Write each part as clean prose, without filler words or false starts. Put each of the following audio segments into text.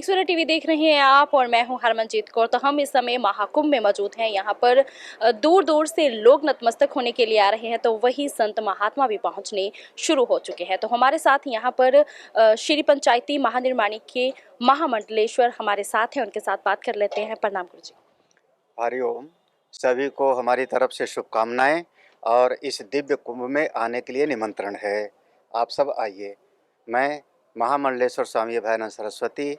Dainik Savera TV देख रहे हैं आप और मैं हूं हरमनजीत कौर। तो हम इस समय महाकुंभ में मौजूद हैं। यहाँ पर दूर दूर से लोग नतमस्तक होने के लिए आ रहे हैं, तो वही संत महात्मा भी पहुंचने शुरू हो चुके हैं। तो हमारे साथ यहाँ पर श्री पंचायती महानिर्माणी के महामंडलेश्वर हमारे साथ हैं, उनके साथ बात कर लेते हैं। प्रणाम गुरु जी। हरिओम। सभी को हमारी तरफ से शुभकामनाएं और इस दिव्य कुंभ में आने के लिए निमंत्रण है। आप सब आइए। मैं महामंडलेश्वर स्वामी अभयानंद सरस्वती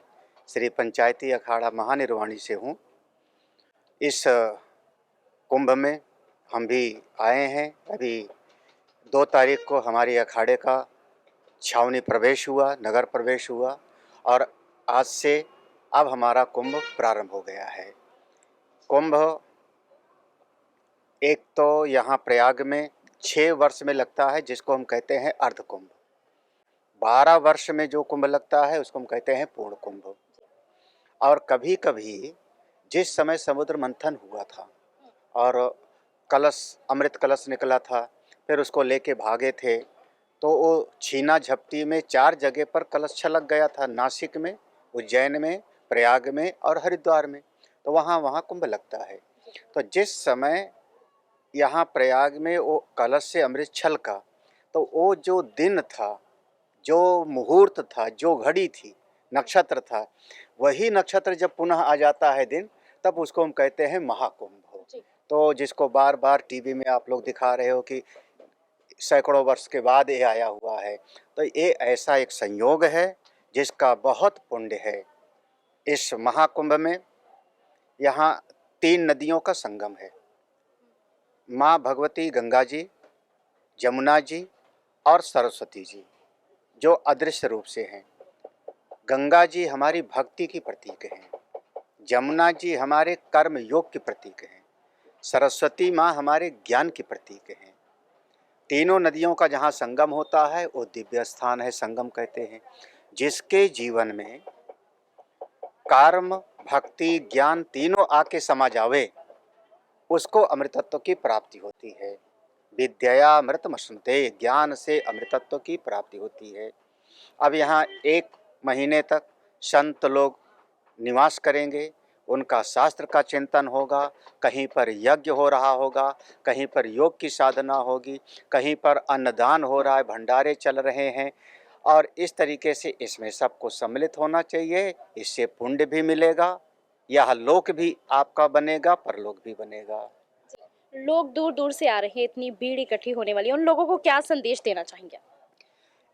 श्री पंचायती अखाड़ा महानिर्वाणी से हूँ। इस कुंभ में हम भी आए हैं। अभी 2 तारीख को हमारे अखाड़े का छावनी प्रवेश हुआ, नगर प्रवेश हुआ और आज से अब हमारा कुंभ प्रारंभ हो गया है। कुंभ एक तो यहाँ प्रयाग में 6 वर्ष में लगता है, जिसको हम कहते हैं अर्ध कुंभ। 12 वर्ष में जो कुंभ लगता है उसको हम कहते हैं पूर्ण कुंभ। और कभी कभी जिस समय समुद्र मंथन हुआ था और कलश, अमृत कलश निकला था, फिर उसको लेके भागे थे, तो वो छीना झपटी में 4 जगह पर कलश छलक गया था। नासिक में, उज्जैन में, प्रयाग में और हरिद्वार में। तो वहाँ कुंभ लगता है। तो जिस समय यहाँ प्रयाग में वो कलश से अमृत छलका, तो वो जो दिन था, जो मुहूर्त था, जो घड़ी थी, नक्षत्र था, वही नक्षत्र जब पुनः आ जाता है दिन, तब उसको हम कहते हैं महाकुंभ। तो जिसको बार बार टीवी में आप लोग दिखा रहे हो कि सैकड़ों वर्ष के बाद ये आया हुआ है, तो ये ऐसा एक संयोग है जिसका बहुत पुण्य है। इस महाकुंभ में यहाँ 3 नदियों का संगम है। माँ भगवती गंगा जी, जमुना जी और सरस्वती जी, जो अदृश्य रूप से हैं। गंगा जी हमारी भक्ति की प्रतीक हैं, जमुना जी हमारे कर्म योग की प्रतीक हैं, सरस्वती माँ हमारे ज्ञान की प्रतीक हैं। तीनों नदियों का जहाँ संगम होता है वो दिव्य स्थान है, संगम कहते हैं। जिसके जीवन में कर्म, भक्ति, ज्ञान तीनों आके समा जावे, उसको अमृतत्व की प्राप्ति होती है। विद्या अमृतमश्नुते, ज्ञान से अमृतत्व की प्राप्ति होती है। अब यहाँ 1 महीने तक संत लोग निवास करेंगे, उनका शास्त्र का चिंतन होगा, कहीं पर यज्ञ हो रहा होगा, कहीं पर योग की साधना होगी, कहीं पर अन्नदान हो रहा है, भंडारे चल रहे हैं। और इस तरीके से इसमें सबको सम्मिलित होना चाहिए। इससे पुण्य भी मिलेगा, यह लोक भी आपका बनेगा, परलोक भी बनेगा। लोग दूर दूर से आ रहे हैं, इतनी भीड़ इकट्ठी होने वाली है, उन लोगों को क्या संदेश देना चाहेंगे?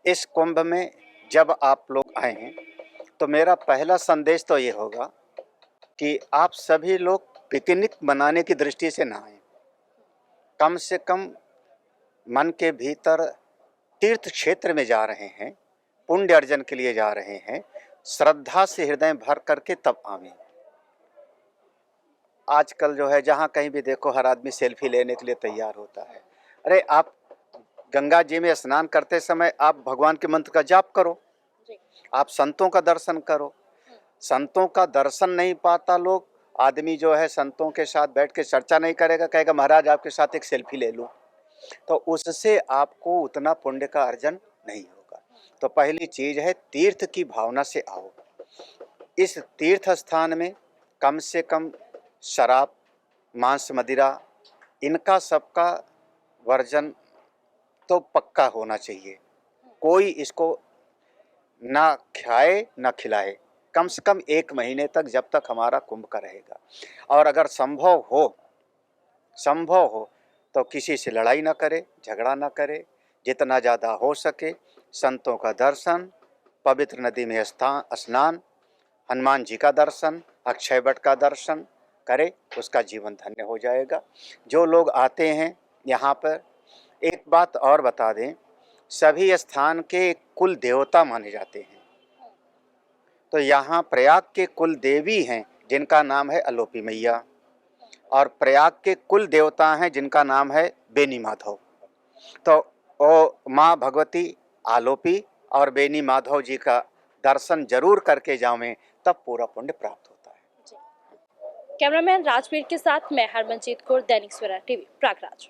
इस कुंभ में जब आप लोग आए हैं, तो मेरा पहला संदेश तो ये होगा कि आप सभी लोग पिकनिक मनाने की दृष्टि से ना आए। कम से कम मन के भीतर तीर्थ क्षेत्र में जा रहे हैं, पुण्य अर्जन के लिए जा रहे हैं, श्रद्धा से हृदय भर करके तब आवें। आजकल जो है जहाँ कहीं भी देखो हर आदमी सेल्फी लेने के लिए तैयार होता है। अरे आप गंगा जी में स्नान करते समय आप भगवान के मंत्र का जाप करो, आप संतों का दर्शन करो। संतों का दर्शन नहीं पाता लोग, आदमी जो है संतों के साथ बैठ के चर्चा नहीं करेगा, कहेगा महाराज आपके साथ एक सेल्फी ले लूँ, तो उससे आपको उतना पुण्य का अर्जन नहीं होगा। तो पहली चीज़ है तीर्थ की भावना से आओ। इस तीर्थ स्थान में कम से कम शराब, मांस, मदिरा, इनका सबका वर्जन तो पक्का होना चाहिए। कोई इसको ना खाए ना खिलाए, कम से कम 1 महीने तक, जब तक हमारा कुंभ का रहेगा। और अगर संभव हो तो किसी से लड़ाई ना करे, झगड़ा ना करे। जितना ज़्यादा हो सके संतों का दर्शन, पवित्र नदी में स्नान, हनुमान जी का दर्शन, अक्षय वट का दर्शन करे, उसका जीवन धन्य हो जाएगा। जो लोग आते हैं यहाँ पर, एक बात और बता दें, सभी स्थान के कुल देवता माने जाते हैं। तो यहाँ प्रयाग के कुल देवी हैं जिनका नाम है अलोपी मैया, और प्रयाग के कुल देवता हैं जिनका नाम है बेनी माधव। तो वो माँ भगवती आलोपी और बेनी माधव जी का दर्शन जरूर करके जावें, तब पूरा पुण्य प्राप्त होता है। कैमरामैन राजवीर के साथ मैं हरमनजीत कौर, दैनिक सवेरा टीवी, प्रयागराज।